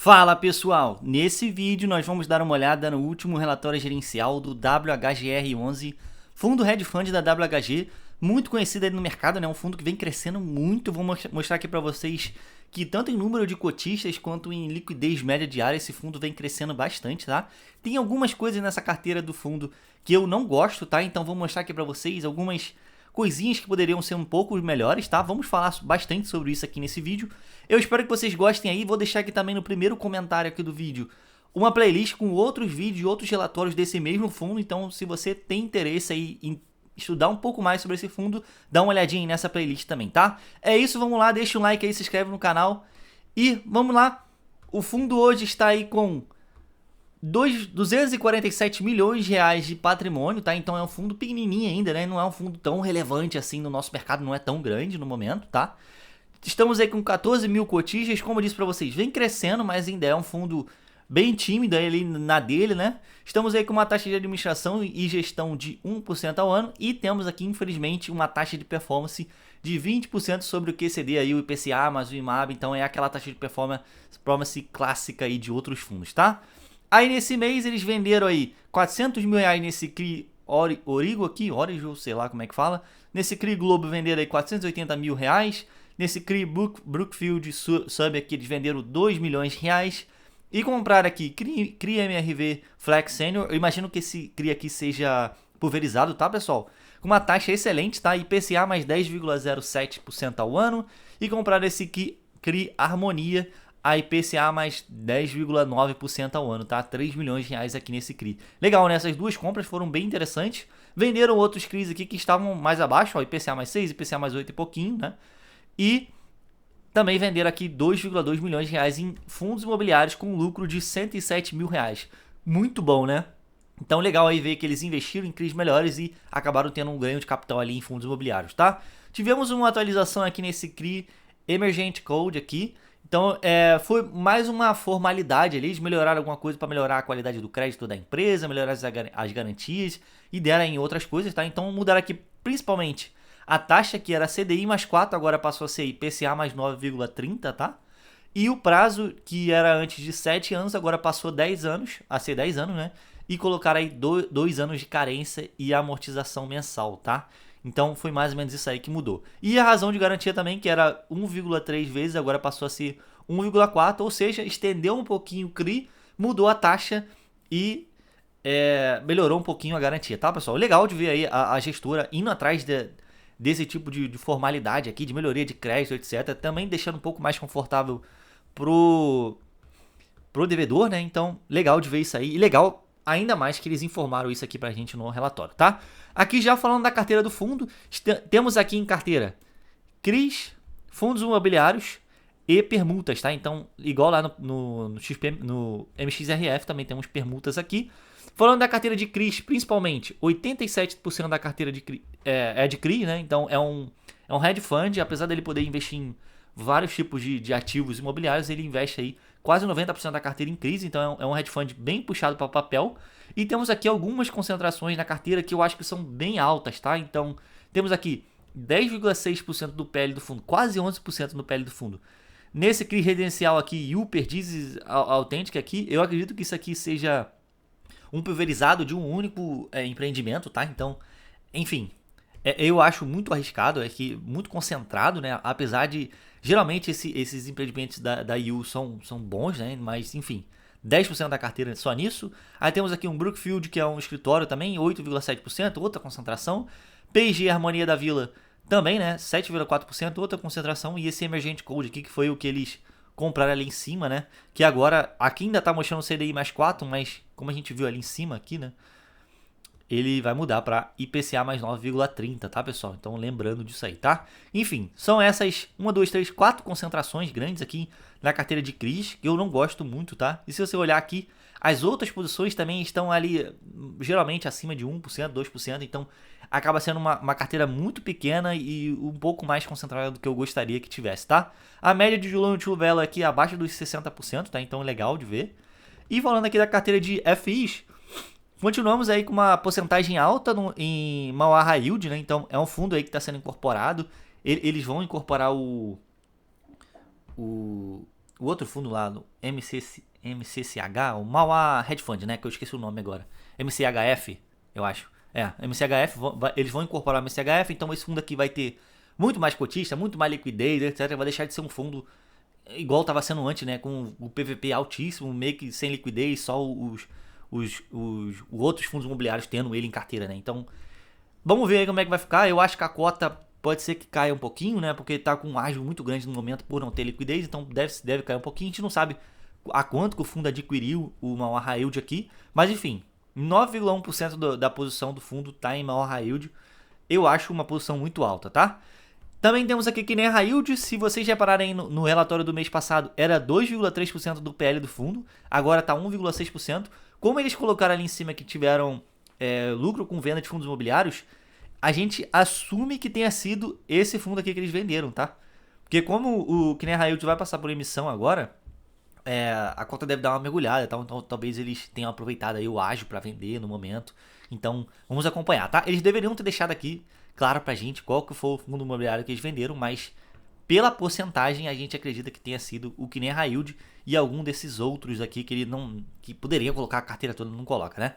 Fala pessoal, nesse vídeo nós vamos dar uma olhada no último relatório gerencial do WHGR11, fundo hedge fund da WHG, muito conhecido aí no mercado, né? Um fundo que vem crescendo muito. Vou mostrar aqui para vocês que tanto em número de cotistas quanto em liquidez média diária esse fundo vem crescendo bastante, tá? Tem algumas coisas nessa carteira do fundo que eu não gosto, tá? Então vou mostrar aqui para vocês algumas coisinhas que poderiam ser um pouco melhores, tá? Vamos falar bastante sobre isso aqui nesse vídeo. Eu espero que vocês gostem aí. Vou deixar aqui também no primeiro comentário aqui do vídeo uma playlist com outros vídeos e outros relatórios desse mesmo fundo. Então, se você tem interesse aí em estudar um pouco mais sobre esse fundo, dá uma olhadinha aí nessa playlist também, tá? É isso, vamos lá, deixa um like aí, se inscreve no canal e vamos lá. O fundo hoje está aí com 247 milhões de reais de patrimônio, tá? Então é um fundo pequenininho ainda, né? Não é um fundo tão relevante assim no nosso mercado, não é tão grande no momento, tá? Estamos aí com 14 mil cotistas, como eu disse para vocês, vem crescendo, mas ainda é um fundo bem tímido ali na dele, né? Estamos aí com uma taxa de administração e gestão de 1% ao ano e temos aqui, infelizmente, uma taxa de performance de 20% sobre o QCD aí, o IPCA, mais o IMAB, então é aquela taxa de performance clássica aí de outros fundos, tá? Aí nesse mês eles venderam aí 400 mil reais nesse CRI Origo aqui, Origo, sei lá como é que fala. Nesse CRI Globo venderam aí 480 mil reais. Nesse CRI Brookfield Sub aqui eles venderam 2 milhões de reais. E compraram aqui CRI MRV Flex Senior. Eu imagino que esse CRI aqui seja pulverizado, tá pessoal? Com uma taxa excelente, tá? IPCA mais 10,07% ao ano. E compraram esse CRI Harmonia a IPCA mais 10,9% ao ano, tá? 3 milhões de reais aqui nesse CRI. Legal, né? Essas duas compras foram bem interessantes. Venderam outros CRIs aqui que estavam mais abaixo, ó, IPCA mais 6, IPCA mais 8 e pouquinho, né? E também venderam aqui 2,2 milhões de reais em fundos imobiliários com lucro de 107 mil reais. Muito bom, né? Então legal aí ver que eles investiram em CRIs melhores e acabaram tendo um ganho de capital ali em fundos imobiliários, tá? Tivemos uma atualização aqui nesse CRI Emergent Code aqui. Então, foi mais uma formalidade ali, eles melhoraram alguma coisa para melhorar a qualidade do crédito da empresa, melhorar as garantias e deram em outras coisas, tá? Então, mudaram aqui principalmente a taxa que era CDI mais 4, agora passou a ser IPCA mais 9,30, tá? E o prazo que era antes de 7 anos, agora passou 10 anos, a ser 10 anos, né? E colocaram aí 2 anos de carência e amortização mensal, tá? Então foi mais ou menos isso aí que mudou. E a razão de garantia também, que era 1,3 vezes, agora passou a ser 1,4, ou seja, estendeu um pouquinho o CRI, mudou a taxa e melhorou um pouquinho a garantia, tá pessoal? Legal de ver aí a gestora indo atrás desse tipo de formalidade aqui, de melhoria de crédito, etc. Também deixando um pouco mais confortável pro devedor, né? Então, legal de ver isso aí. E legal ainda mais que eles informaram isso aqui pra gente no relatório, tá? Aqui já falando da carteira do fundo, temos aqui em carteira CRIs, fundos imobiliários e permutas, tá? Então, igual lá no MXRF, também temos permutas aqui. Falando da carteira de CRIs, principalmente, 87% da carteira de CRI, é de CRI, né? Então, é um hedge fund, apesar dele poder investir em vários tipos de ativos imobiliários, ele investe aí quase 90% da carteira em CRIs, então é um hedge fund bem puxado para papel. E temos aqui algumas concentrações na carteira que eu acho que são bem altas, tá? Então, temos aqui 10,6% do PL do fundo, quase 11% no PL do fundo. Nesse CRI residencial aqui, Uper This Authentic aqui, eu acredito que isso aqui seja um pulverizado de um único empreendimento, tá? Então, enfim, eu acho muito arriscado, que muito concentrado, né? Apesar de, geralmente, esses empreendimentos da IU são bons, né? Mas, enfim, 10% da carteira só nisso. Aí temos aqui um Brookfield, que é um escritório também, 8,7%, outra concentração. P&G Harmonia da Vila também, né? 7,4%, outra concentração. E esse Emergent Code aqui, que foi o que eles compraram ali em cima, né? Que agora, aqui ainda tá mostrando CDI mais 4, mas como a gente viu ali em cima aqui, né? Ele vai mudar para IPCA mais 9,30, tá, pessoal? Então, lembrando disso aí, tá? Enfim, são essas 1, 2, 3, 4 concentrações grandes aqui na carteira de CRIs, que eu não gosto muito, tá? E se você olhar aqui, as outras posições também estão ali, geralmente acima de 1%, 2%, então acaba sendo uma carteira muito pequena e um pouco mais concentrada do que eu gostaria que tivesse, tá? A média de Julão e Tio Velo aqui é abaixo dos 60%, tá? Então, legal de ver. E falando aqui da carteira de FIs, continuamos aí com uma porcentagem alta em Mauá High Yield, né? Então é um fundo aí que está sendo incorporado. Eles vão incorporar o o outro fundo lá, no MCCH, o Mauá Hedge Fund, né? Que eu esqueci o nome agora. MCHF, eu acho. MCHF, eles vão incorporar o MCHF, então esse fundo aqui vai ter muito mais cotista, muito mais liquidez, etc. Vai deixar de ser um fundo igual estava sendo antes, né? Com o PVP altíssimo, meio que sem liquidez, só os outros fundos imobiliários tendo ele em carteira, né? Então, vamos ver aí como é que vai ficar. Eu acho que a cota pode ser que caia um pouquinho, né? Porque tá com um ágio muito grande no momento por não ter liquidez, então deve cair um pouquinho. A gente não sabe a quanto que o fundo adquiriu o maior high yield aqui, mas enfim, 9,1% da posição do fundo tá em maior high yield. Eu acho uma posição muito alta, tá? Também temos aqui que nem a high yield, se vocês repararem no relatório do mês passado, era 2,3% do PL do fundo, agora está 1,6%. Como eles colocaram ali em cima que tiveram lucro com venda de fundos imobiliários, a gente assume que tenha sido esse fundo aqui que eles venderam, tá? Porque como o que nem a high yield vai passar por emissão agora, a conta deve dar uma mergulhada, tá? Então talvez eles tenham aproveitado aí o ágio para vender no momento. Então vamos acompanhar, tá? Eles deveriam ter deixado aqui claro pra gente qual que foi o fundo imobiliário que eles venderam, mas pela porcentagem a gente acredita que tenha sido o que nem a high yield e algum desses outros aqui que ele não, que poderia colocar a carteira toda, não coloca, né?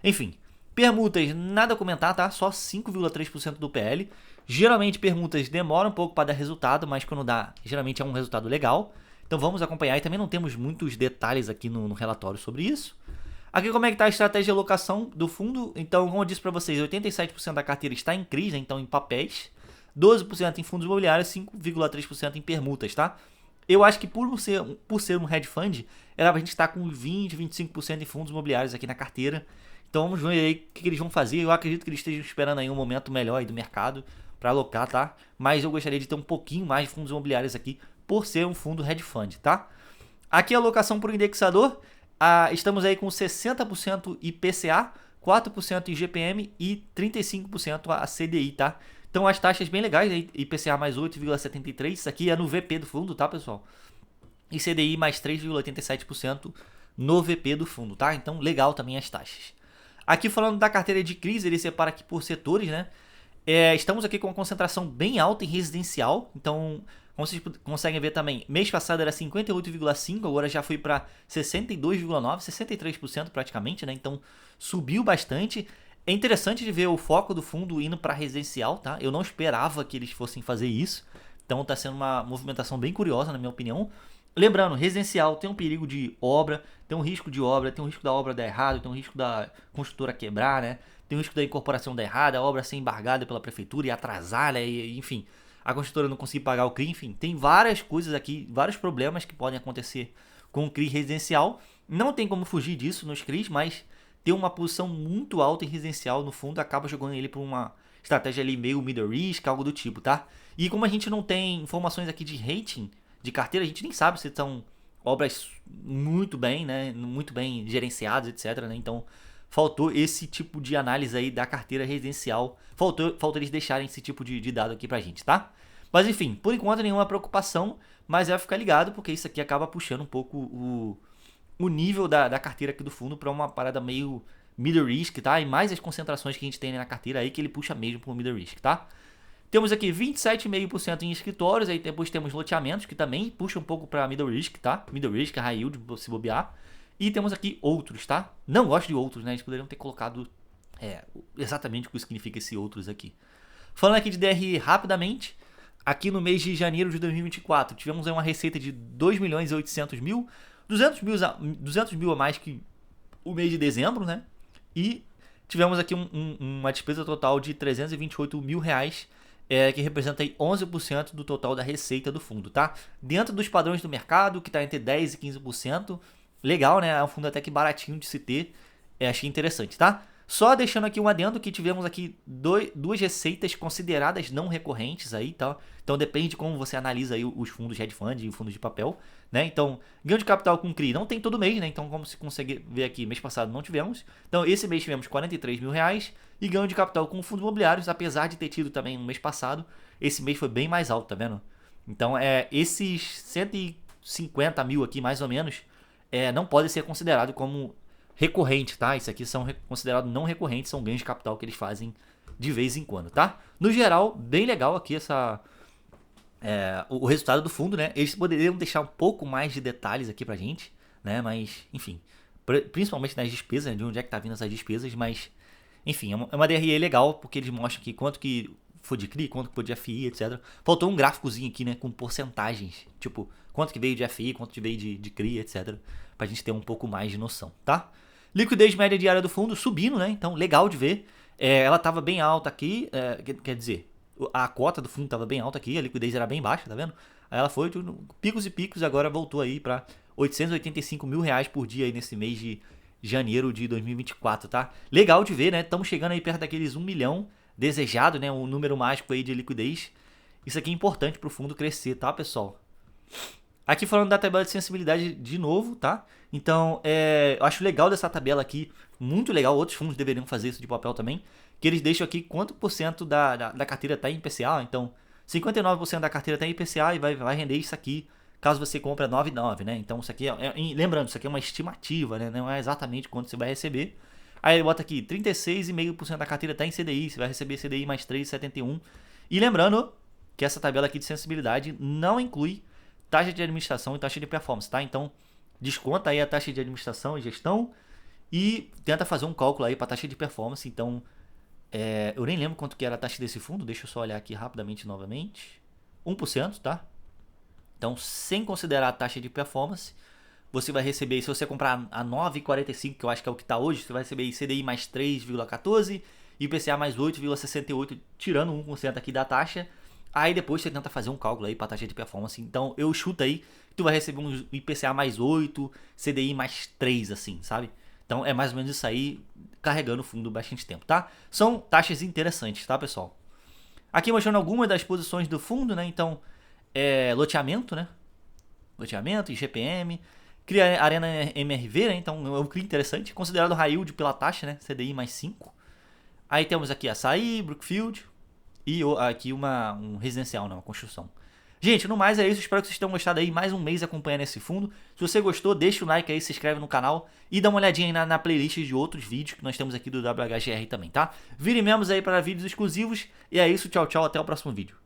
Enfim, permutas nada a comentar, tá? Só 5,3% do PL. Geralmente permutas demoram um pouco para dar resultado, mas quando dá, geralmente é um resultado legal. Então vamos acompanhar e também não temos muitos detalhes aqui no relatório sobre isso. Aqui como é que está a estratégia de alocação do fundo. Então, como eu disse para vocês, 87% da carteira está em CRIs, né? Então em papéis, 12% em fundos imobiliários, 5,3% em permutas, tá? Eu acho que por ser um hedge fund, era pra gente estar com 20, 25% em fundos imobiliários aqui na carteira. Então vamos ver aí o que eles vão fazer. Eu acredito que eles estejam esperando aí um momento melhor aí do mercado para alocar, tá? Mas eu gostaria de ter um pouquinho mais de fundos imobiliários aqui por ser um fundo hedge fund, tá? Aqui a alocação por indexador. Estamos aí com 60% IPCA, 4% IGPM e 35% a CDI, tá? Então as taxas bem legais, IPCA mais 8,73%, isso aqui é no VP do fundo, tá, pessoal? E CDI mais 3,87% no VP do fundo, tá? Então legal também as taxas. Aqui falando da carteira de CRIs, ele separa aqui por setores, né? Estamos aqui com uma concentração bem alta em residencial, então como vocês conseguem ver também, mês passado era 58,5%, agora já foi para 62,9%, 63% praticamente, né? Então subiu bastante. É interessante de ver o foco do fundo indo para residencial, tá? Eu não esperava que eles fossem fazer isso, então está sendo uma movimentação bem curiosa, na minha opinião. Lembrando, residencial tem um perigo de obra, tem um risco de obra, tem um risco da obra dar errado, tem um risco da construtora quebrar, né? Tem um risco da incorporação dar errado, a obra ser embargada pela prefeitura e atrasar, né? Enfim, a construtora não conseguir pagar o CRI, enfim, tem várias coisas aqui, vários problemas que podem acontecer com o CRI residencial. Não tem como fugir disso nos CRIs, mas ter uma posição muito alta em residencial no fundo acaba jogando ele para uma estratégia ali meio middle risk, algo do tipo, tá? E como a gente não tem informações aqui de rating de carteira, a gente nem sabe se são obras muito bem, né, muito bem gerenciadas, etc, né? Então faltou esse tipo de análise aí da carteira residencial. Faltou eles deixarem esse tipo de dado aqui pra gente, tá? Mas enfim, por enquanto nenhuma preocupação, mas é ficar ligado porque isso aqui acaba puxando um pouco o nível da carteira aqui do fundo para uma parada meio middle risk, tá? E mais as concentrações que a gente tem na carteira aí que ele puxa mesmo pro middle risk, tá? Temos aqui 27,5% em escritórios, aí depois temos loteamentos que também puxa um pouco para middle risk, tá? Middle risk, high yield, se bobear. E temos aqui outros, tá? Não gosto de outros, né? Eles poderiam ter colocado exatamente o que significa esse outros aqui. Falando aqui de DRE rapidamente, aqui no mês de janeiro de 2024, tivemos aí uma receita de 2.800.000, 200 mil a mais que o mês de dezembro, né? E tivemos aqui uma despesa total de 328 mil reais, que representa aí 11% do total da receita do fundo, tá? Dentro dos padrões do mercado, que está entre 10% e 15%, legal, né? É um fundo até que baratinho de se ter. Achei interessante, tá? Só deixando aqui um adendo que tivemos aqui duas receitas consideradas não recorrentes aí, tá? Então depende de como você analisa aí os fundos de hedge fund e os fundos de papel, né? Então, ganho de capital com CRI não tem todo mês, né? Então, como você consegue ver aqui, mês passado não tivemos. Então, esse mês tivemos 43 mil reais e ganho de capital com fundos imobiliários, apesar de ter tido também no mês passado, esse mês foi bem mais alto, tá vendo? Então, esses 150 mil aqui, mais ou menos, não pode ser considerado como recorrente, tá? Isso aqui são considerados não recorrentes, são ganhos de capital que eles fazem de vez em quando, tá? No geral, bem legal aqui o resultado do fundo, né? Eles poderiam deixar um pouco mais de detalhes aqui pra gente, né? Mas, enfim, principalmente nas despesas, né? De onde é que tá vindo essas despesas, mas, enfim, é uma DRE legal, porque eles mostram aqui quanto que foi de CRI, quanto que foi de FI, etc. Faltou um gráficozinho aqui, né? Com porcentagens, tipo, quanto que veio de FI, quanto que veio de CRI, etc. Pra gente ter um pouco mais de noção, tá? Liquidez média diária do fundo subindo, né? Então, legal de ver. Ela tava bem alta aqui, quer dizer, a cota do fundo estava bem alta aqui, a liquidez era bem baixa, tá vendo? Aí ela foi picos e picos, agora voltou aí para 885 mil reais por dia aí nesse mês de janeiro de 2024, tá? Legal de ver, né? Estamos chegando aí perto daqueles 1 milhão desejado, né? Um número mágico aí de liquidez. Isso aqui é importante para o fundo crescer, tá, pessoal? Aqui falando da tabela de sensibilidade de novo, tá? Então, eu acho legal dessa tabela aqui, muito legal, outros fundos deveriam fazer isso de papel também, que eles deixam aqui quanto por cento da carteira está em IPCA, então 59% da carteira está em IPCA e vai render isso aqui, caso você compre a 9,9, né? Então isso aqui, lembrando, isso aqui é uma estimativa, né? Não é exatamente quanto você vai receber. Aí ele bota aqui, 36,5% da carteira está em CDI, você vai receber CDI mais 3,71. E lembrando que essa tabela aqui de sensibilidade não inclui taxa de administração e taxa de performance, tá? Então, desconta aí a taxa de administração e gestão e tenta fazer um cálculo aí para taxa de performance. Então, eu nem lembro quanto que era a taxa desse fundo, deixa eu só olhar aqui rapidamente novamente. 1%, tá? Então, sem considerar a taxa de performance, você vai receber, se você comprar a 9,45, que eu acho que é o que está hoje, você vai receber CDI mais 3,14 e IPCA mais 8,68, tirando 1% aqui da taxa. Aí depois você tenta fazer um cálculo aí para taxa de performance. Então eu chuto aí que tu vai receber um IPCA mais 8, CDI mais 3, assim, sabe? Então é mais ou menos isso aí, carregando o fundo bastante tempo, tá? São taxas interessantes, tá, pessoal? Aqui mostrando algumas das posições do fundo, né? Então, loteamento, né? Loteamento, IGPM. Cria Arena MRV, né? Então é um CRI interessante, considerado high yield pela taxa, né? CDI mais 5. Aí temos aqui Açaí, Brookfield e aqui um residencial, né? Uma construção. Gente, no mais é isso. Espero que vocês tenham gostado aí. Mais um mês acompanhando esse fundo. Se você gostou, deixa o like aí, se inscreve no canal e dá uma olhadinha aí na playlist de outros vídeos que nós temos aqui do WHGR também, tá? Virem membros aí para vídeos exclusivos. E é isso. Tchau, tchau. Até o próximo vídeo.